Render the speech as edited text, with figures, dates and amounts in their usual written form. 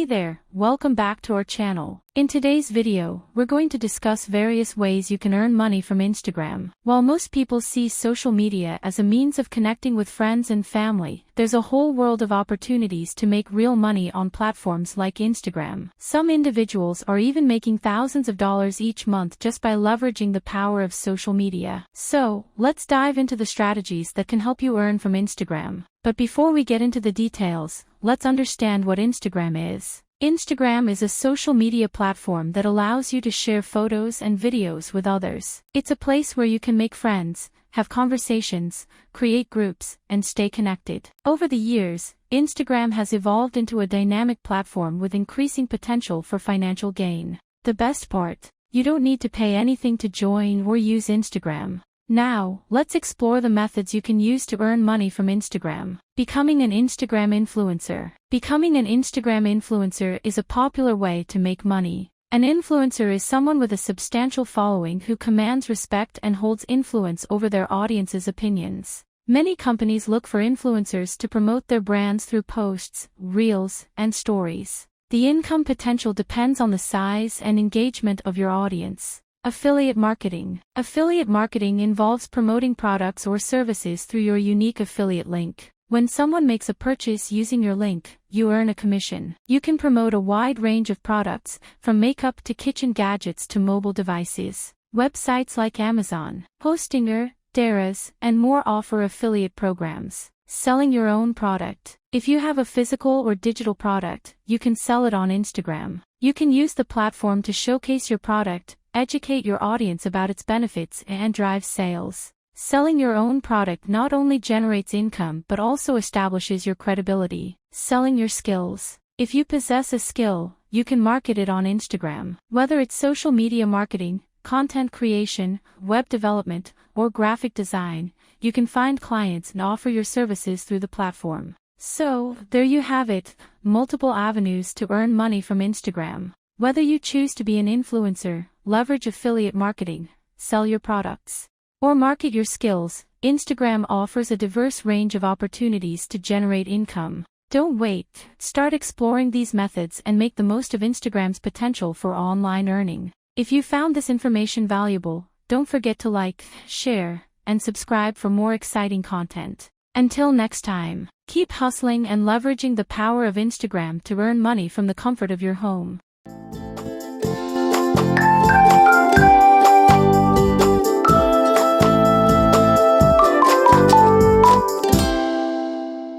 Hey there, welcome back to our channel. In today's video, we're going to discuss various ways you can earn money from Instagram. While most people see social media as a means of connecting with friends and family, there's a whole world of opportunities to make real money on platforms like Instagram. Some individuals are even making thousands of dollars each month just by leveraging the power of social media. So, let's dive into the strategies that can help you earn from Instagram. But before we get into the details, let's understand what Instagram is. Instagram is a social media platform that allows you to share photos and videos with others. It's a place where you can make friends, have conversations, create groups, and stay connected. Over the years, Instagram has evolved into a dynamic platform with increasing potential for financial gain. The best part, you don't need to pay anything to join or use Instagram. Now, let's explore the methods you can use to earn money from Instagram. Becoming an Instagram influencer. Becoming an Instagram influencer is a popular way to make money. An influencer is someone with a substantial following who commands respect and holds influence over their audience's opinions. Many companies look for influencers to promote their brands through posts, reels, and stories. The income potential depends on the size and engagement of your audience. Affiliate marketing. Affiliate marketing involves promoting products or services through your unique affiliate link. When someone makes a purchase using your link, you earn a commission. You can promote a wide range of products, from makeup to kitchen gadgets to mobile devices. Websites like Amazon, Hostinger, Daraz, and more offer affiliate programs. Selling your own product. If you have a physical or digital product, you can sell it on Instagram. You can use the platform to showcase your product, educate your audience about its benefits, and drive sales. Selling your own product not only generates income but also establishes your credibility. Selling your skills. If you possess a skill, you can market it on Instagram. Whether it's social media marketing, content creation, web development, or graphic design, you can find clients and offer your services through the platform. So, there you have it, multiple avenues to earn money from Instagram. Whether you choose to be an influencer, leverage affiliate marketing, sell your products, or market your skills, Instagram offers a diverse range of opportunities to generate income. Don't wait, start exploring these methods and make the most of Instagram's potential for online earning. If you found this information valuable, don't forget to like, share, and subscribe for more exciting content. Until next time, keep hustling and leveraging the power of Instagram to earn money from the comfort of your home.